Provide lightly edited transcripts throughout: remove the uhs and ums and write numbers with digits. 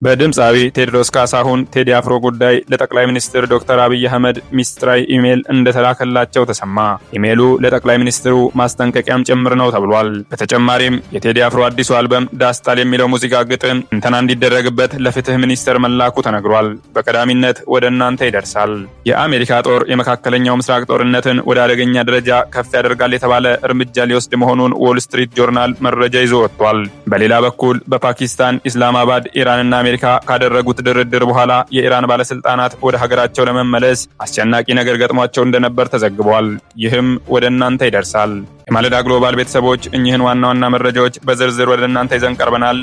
በድምፃዊ ቴዎድሮስ ካሳሁን ቴዲ አፍሮ ጉዳይ ለጠቅላይ ሚኒስትር ዶክተር አብይ አህመድ ሚስጥራዊ ኢሜል እንደተላከላቸው ተሰማ። ኢሜሉ ለጠቅላይ ሚኒስትሩ ማስጠንቀቂያም ጭምር ነው ተብሏል። በተጨማሪም የቴዲ አፍሮ አዲሱ አልበም ዳስጣል የሚለው ሙዚቃ ግጥም እንተና እንዲደረግበት ለፍትህ ሚኒስቴር መላኩ ተነግሯል። በቀዳሚነት ወደ እናንተ ይደርሳል። የአሜሪካ ጦር የመካከለኛው ምስራቅ ጦርነትን ወደ አደገኛ ደረጃ ከፍ ያደርጋል የተባለ እርምጃ ሊወስድ መሆኑን ዎል ስትሪት ጆርናል መረጃ ይዞ ወጥቷል። በሌላ በኩል በፓኪስታን ኢስላማባድ ኢራንና አሜሪካ ካደረጉት ድርድር በኋላ የኢራን ባለስልጣናት ወደ ሀገራቸው ለመመለስ አስጨናቂ ነገር ገጥሟቸው እንደነበር ተዘግቧል። ይህም ወደ እናንተ ይደርሳል። የማለዳ ግሎባል ቤተሰቦች እኚህን ዋና ዋና መረጃዎች በዝርዝር ወደ እናንተ ይዘን ቀርበናል።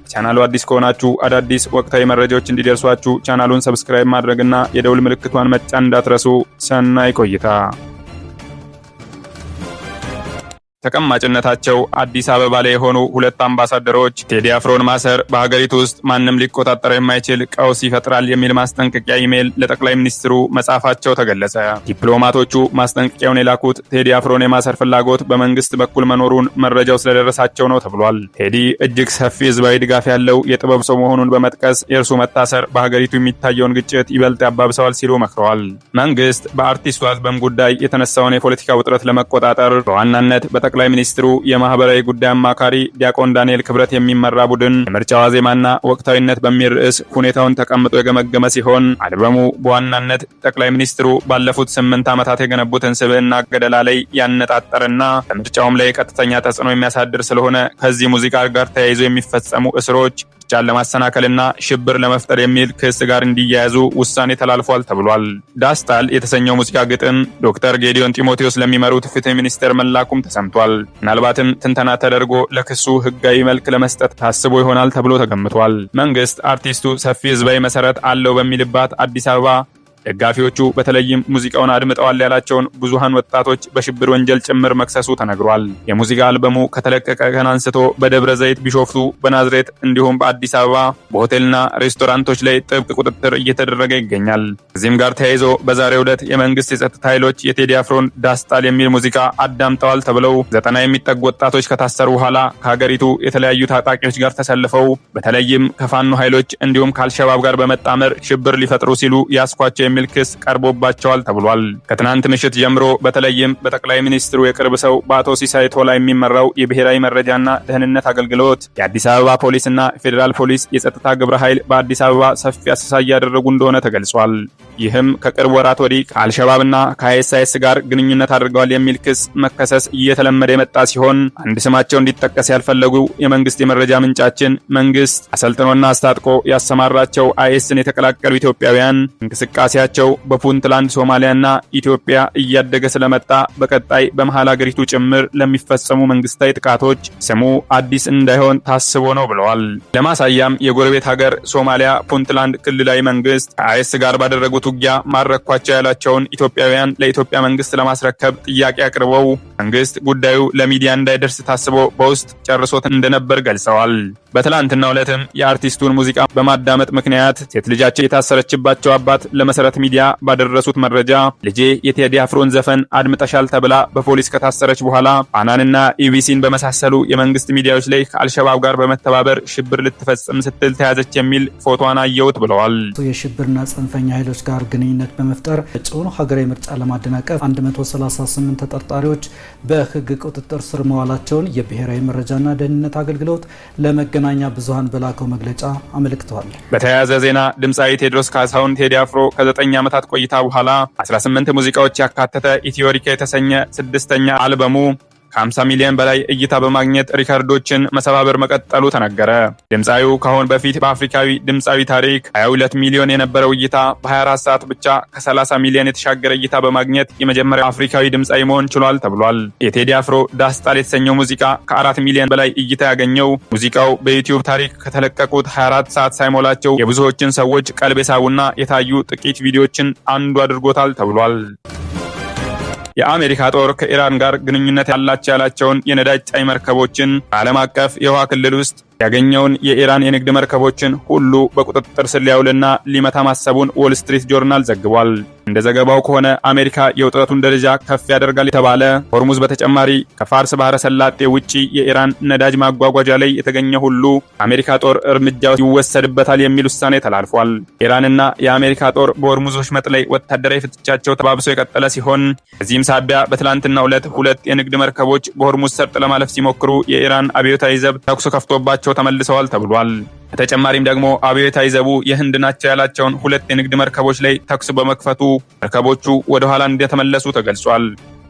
ቻናሉ አዲስ ከሆናችሁ አዳዲስ ወቅታዊ መረጃዎች እንዲደርሷችሁ ቻናሉን ሰብስክራይብ ማድረግና የደውል ምልክቷን መጫን እንዳትረሱ። ሰናይ ቆይታ። ተቀማጭነታቸው አዲስ አበባ ላይ የሆኑ ሁለት አምባሳደሮች ቴዲ አፍሮን ማሰር በሀገሪቱ ውስጥ ማንም ሊቆጣጠረው የማይችል ቀውስ ይፈጥራል የሚል ማስጠንቀቂያ ኢሜል ለጠቅላይ ሚኒስትሩ መጻፋቸው ተገለጸ። ዲፕሎማቶቹ ማስጠንቀቂያውን የላኩት ቴዲ አፍሮን የማሰር ፍላጎት በመንግስት በኩል መኖሩን መረጃው ስለደረሳቸው ነው ተብሏል። ቴዲ እጅግ ሰፊ ህዝባዊ ድጋፍ ያለው የጥበብ ሰው መሆኑን በመጥቀስ የእርሱ መታሰር በሀገሪቱ የሚታየውን ግጭት ይበልጥ ያባብሰዋል ሲሉ መክረዋል። መንግስት በአርቲስቱ አልበም ጉዳይ የተነሳውን የፖለቲካ ውጥረት ለመቆጣጠር በዋናነት ጠቅላይ ሚኒስትሩ የማህበራዊ ጉዳይ አማካሪ ዲያቆን ዳንኤል ክብረት የሚመራ ቡድን የምርጫ ዋዜማና ወቅታዊነት በሚል ርዕስ ሁኔታውን ተቀምጦ የገመገመ ሲሆን አልበሙ በዋናነት ጠቅላይ ሚኒስትሩ ባለፉት 8 ዓመታት የገነቡትን ስብዕና ገደላ ላይ ያነጣጠረና በምርጫውም ላይ ቀጥተኛ ተጽዕኖ የሚያሳድር ስለሆነ ከዚህ ሙዚቃ ጋር ተያይዞ የሚፈጸሙ እስሮች ምርጫን ለማሰናከልና ሽብር ለመፍጠር የሚል ክስ ጋር እንዲያያዙ ውሳኔ ተላልፏል ተብሏል። ዳስጣል የተሰኘው ሙዚቃ ግጥም ዶክተር ጌዲዮን ጢሞቴዎስ ለሚመሩት ፍትህ ሚኒስቴር መላኩም ተሰምቷል። ምናልባትም ትንተና ተደርጎ ለክሱ ህጋዊ መልክ ለመስጠት ታስቦ ይሆናል ተብሎ ተገምቷል። መንግስት አርቲስቱ ሰፊ ህዝባዊ መሰረት አለው በሚልባት አዲስ አበባ ደጋፊዎቹ በተለይም ሙዚቃውን አድምጠዋል ያላቸውን ብዙሃን ወጣቶች በሽብር ወንጀል ጭምር መክሰሱ ተነግሯል። የሙዚቃ አልበሙ ከተለቀቀ ቀን አንስቶ በደብረ ዘይት፣ ቢሾፍቱ፣ በናዝሬት እንዲሁም በአዲስ አበባ በሆቴልና ሬስቶራንቶች ላይ ጥብቅ ቁጥጥር እየተደረገ ይገኛል። ከዚህም ጋር ተያይዞ በዛሬው ዕለት የመንግስት የጸጥታ ኃይሎች የቴዲ አፍሮን ዳስጣል የሚል ሙዚቃ አዳምጠዋል ተብለው 90 የሚጠጉ ወጣቶች ከታሰሩ በኋላ ከሀገሪቱ የተለያዩ ታጣቂዎች ጋር ተሰልፈው በተለይም ከፋኖ ኃይሎች እንዲሁም ከአልሸባብ ጋር በመጣመር ሽብር ሊፈጥሩ ሲሉ ያስኳቸው የሚል ክስ ቀርቦባቸዋል ተብሏል። ከትናንት ምሽት ጀምሮ በተለይም በጠቅላይ ሚኒስትሩ የቅርብ ሰው በአቶ ሲሳይ ቶላ የሚመራው የብሔራዊ መረጃና ደህንነት አገልግሎት፣ የአዲስ አበባ ፖሊስና ፌዴራል ፖሊስ የጸጥታ ግብረ ኃይል በአዲስ አበባ ሰፊ አሰሳ እያደረጉ እንደሆነ ተገልጿል። ይህም ከቅርብ ወራት ወዲህ ከአልሸባብና ከአይኤስአይኤስ ጋር ግንኙነት አድርገዋል የሚል ክስ መከሰስ እየተለመደ የመጣ ሲሆን አንድ ስማቸው እንዲጠቀስ ያልፈለጉ የመንግስት የመረጃ ምንጫችን መንግስት አሰልጥኖና አስታጥቆ ያሰማራቸው አይኤስን የተቀላቀሉ ኢትዮጵያውያን እንቅስቃሴያቸው በፑንትላንድ ሶማሊያና ኢትዮጵያ እያደገ ስለመጣ በቀጣይ በመሃል ሀገሪቱ ጭምር ለሚፈጸሙ መንግስታዊ ጥቃቶች ስሙ አዲስ እንዳይሆን ታስቦ ነው ብለዋል። ለማሳያም የጎረቤት ሀገር ሶማሊያ ፑንትላንድ ክልላዊ መንግስት ከአይኤስ ጋር ባደረጉት ውጊያ ማረኳቸው ያላቸውን ኢትዮጵያውያን ለኢትዮጵያ መንግስት ለማስረከብ ጥያቄ አቅርበው መንግስት ጉዳዩ ለሚዲያ እንዳይደርስ ታስቦ በውስጥ ጨርሶት እንደነበር ገልጸዋል። በትላንትናው ዕለትም የአርቲስቱን ሙዚቃ በማዳመጥ ምክንያት ሴት ልጃቸው የታሰረችባቸው አባት ለመሰረት ሚዲያ ባደረሱት መረጃ ልጄ የቴዲ አፍሮን ዘፈን አድምጠሻል ተብላ በፖሊስ ከታሰረች በኋላ ፋናንና ኢቢሲን በመሳሰሉ የመንግስት ሚዲያዎች ላይ ከአልሸባብ ጋር በመተባበር ሽብር ልትፈጽም ስትል ተያዘች የሚል ፎቶዋን አየሁት ብለዋል። የሽብርና ጽንፈኛ ኃይሎች ጋር ግንኙነት በመፍጠር እጩውን ሀገራዊ ምርጫ ለማደናቀፍ 138 ተጠርጣሪዎች በህግ ቁጥጥር ስር መዋላቸውን የብሔራዊ መረጃና ደህንነት አገልግሎት ለመገናኛ ብዙሃን በላከው መግለጫ አመልክተዋል። በተያያዘ ዜና ድምፃዊ ቴዎድሮስ ካሳሁን ቴዲ አፍሮ ከ9 ዓመታት ቆይታ በኋላ 18 ሙዚቃዎች ያካተተ ኢትዮሪካ የተሰኘ 6ኛ አልበሙ ከ50 ሚሊዮን በላይ እይታ በማግኘት ሪካርዶችን መሰባበር መቀጠሉ ተነገረ። ድምፃዊው ከአሁን በፊት በአፍሪካዊ ድምፃዊ ታሪክ 22 ሚሊዮን የነበረው እይታ በ24 ሰዓት ብቻ ከ30 ሚሊዮን የተሻገረ እይታ በማግኘት የመጀመሪያው አፍሪካዊ ድምፃዊ መሆን ችሏል ተብሏል። የቴዲ አፍሮ ዳስጣል የተሰኘው ሙዚቃ ከ4 ሚሊዮን በላይ እይታ ያገኘው ሙዚቃው በዩቲዩብ ታሪክ ከተለቀቁት 24 ሰዓት ሳይሞላቸው የብዙዎችን ሰዎች ቀልብ የሳቡና የታዩ ጥቂት ቪዲዮዎችን አንዱ አድርጎታል ተብሏል። የአሜሪካ ጦር ከኢራን ጋር ግንኙነት ያላቸውን የነዳጅ ጫኝ መርከቦችን በዓለም አቀፍ የውሃ ክልል ውስጥ ያገኘውን የኢራን የንግድ መርከቦችን ሁሉ በቁጥጥር ስር ሊያውልና ሊመታ ማሰቡን ዎል ስትሪት ጆርናል ዘግቧል። እንደ ዘገባው ከሆነ አሜሪካ የውጥረቱን ደረጃ ከፍ ያደርጋል የተባለ ሆርሙዝ በተጨማሪ ከፋርስ ባህረ ሰላጤ ውጪ የኢራን ነዳጅ ማጓጓዣ ላይ የተገኘ ሁሉ አሜሪካ ጦር እርምጃ ይወሰድበታል የሚል ውሳኔ ተላልፏል። ኢራንና የአሜሪካ ጦር በሆርሙዝ ወሽመጥ ላይ ወታደራዊ ፍጥጫቸው ተባብሶ የቀጠለ ሲሆን በዚህም ሳቢያ በትላንትናው ዕለት ሁለት የንግድ መርከቦች በሆርሙዝ ሰርጥ ለማለፍ ሲሞክሩ የኢራን አብዮታዊ ዘብ ተኩስ ከፍቶባቸው ተመልሰዋል ተብሏል። በተጨማሪም ደግሞ አብዮታዊ ዘቡ የህንድ ናቸው ያላቸውን ሁለት የንግድ መርከቦች ላይ ተኩስ በመክፈቱ መርከቦቹ ወደ ኋላ እንደተመለሱ ተገልጿል።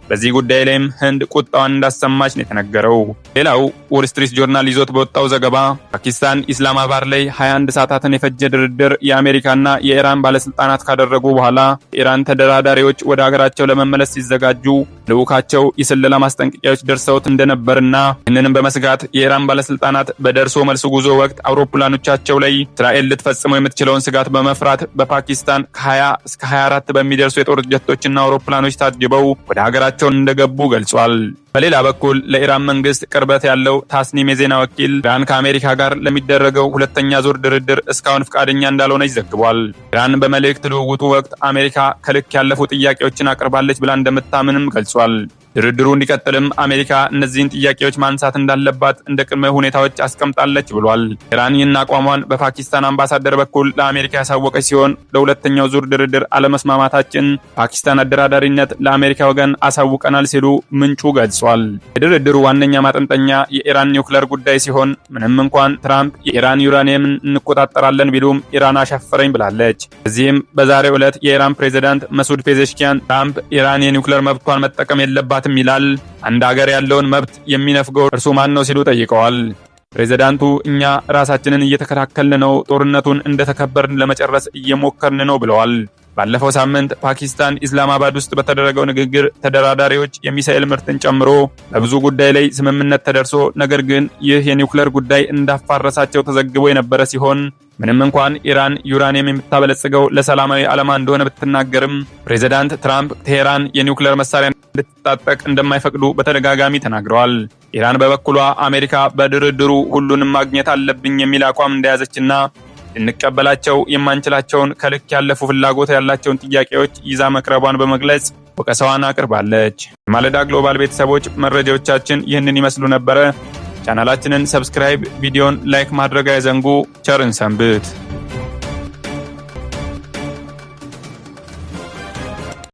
በዚህ ጉዳይ ላይም ህንድ ቁጣዋን እንዳሰማች ነው የተነገረው። ሌላው ዎል ስትሪት ጆርናል ይዞት በወጣው ዘገባ ፓኪስታን ኢስላማባድ ላይ 21 ሰዓታትን የፈጀ ድርድር የአሜሪካና የኢራን ባለስልጣናት ካደረጉ በኋላ የኢራን ተደራዳሪዎች ወደ ሀገራቸው ለመመለስ ሲዘጋጁ ልዑካቸው የስለላ ማስጠንቀቂያዎች ደርሰውት እንደነበርና ይህንንም በመስጋት የኢራን ባለስልጣናት በደርሶ መልስ ጉዞ ወቅት አውሮፕላኖቻቸው ላይ እስራኤል ልትፈጽመው የምትችለውን ስጋት በመፍራት በፓኪስታን ከ20 እስከ 24 በሚደርሱ የጦር ጀቶችና አውሮፕላኖች ታጅበው ወደ ሀገራቸው እንደገቡ ገልጿል። በሌላ በኩል ለኢራን መንግስት ቅርበት ያለው ታስኒም የዜና ወኪል ኢራን ከአሜሪካ ጋር ለሚደረገው ሁለተኛ ዙር ድርድር እስካሁን ፍቃደኛ እንዳልሆነች ዘግቧል። ኢራን በመልእክት ልውውጡ ወቅት አሜሪካ ከልክ ያለፉ ጥያቄዎችን አቅርባለች ብላ እንደምታምንም ገልጿል። ድርድሩ እንዲቀጥልም አሜሪካ እነዚህን ጥያቄዎች ማንሳት እንዳለባት እንደ ቅድመ ሁኔታዎች አስቀምጣለች ብሏል። ኢራን ይህን አቋሟን በፓኪስታን አምባሳደር በኩል ለአሜሪካ ያሳወቀች ሲሆን ለሁለተኛው ዙር ድርድር አለመስማማታችን ፓኪስታን አደራዳሪነት ለአሜሪካ ወገን አሳውቀናል ሲሉ ምንጩ ገልጿል። የድርድሩ ዋነኛ ማጠንጠኛ የኢራን ኒውክሌር ጉዳይ ሲሆን ምንም እንኳን ትራምፕ የኢራን ዩራኒየምን እንቆጣጠራለን ቢሉም ኢራን አሻፈረኝ ብላለች። በዚህም በዛሬው ዕለት የኢራን ፕሬዝዳንት መሱድ ፔዜሽኪያን ትራምፕ ኢራን የኒውክሌር መብቷን መጠቀም የለባትም ይላል። አንድ ሀገር ያለውን መብት የሚነፍገው እርሱ ማን ነው ሲሉ ጠይቀዋል። ፕሬዝዳንቱ እኛ ራሳችንን እየተከላከልን ነው፣ ጦርነቱን እንደተከበርን ለመጨረስ እየሞከርን ነው ብለዋል። ባለፈው ሳምንት ፓኪስታን ኢስላማባድ ውስጥ በተደረገው ንግግር ተደራዳሪዎች የሚሳኤል ምርትን ጨምሮ በብዙ ጉዳይ ላይ ስምምነት ተደርሶ ነገር ግን ይህ የኒውክሌር ጉዳይ እንዳፋረሳቸው ተዘግቦ የነበረ ሲሆን ምንም እንኳን ኢራን ዩራኒየም የምታበለጽገው ለሰላማዊ ዓላማ እንደሆነ ብትናገርም ፕሬዝዳንት ትራምፕ ቴሄራን የኒውክሌር መሳሪያ እንድትታጠቅ እንደማይፈቅዱ በተደጋጋሚ ተናግረዋል። ኢራን በበኩሏ አሜሪካ በድርድሩ ሁሉንም ማግኘት አለብኝ የሚል አቋም እንደያዘችና ልንቀበላቸው የማንችላቸውን ከልክ ያለፉ ፍላጎት ያላቸውን ጥያቄዎች ይዛ መቅረቧን በመግለጽ ወቀሳዋን አቅርባለች። የማለዳ ግሎባል ቤተሰቦች መረጃዎቻችን ይህንን ይመስሉ ነበረ። ቻናላችንን ሰብስክራይብ፣ ቪዲዮን ላይክ ማድረግ አይዘንጉ። ቸርን ሰንብት።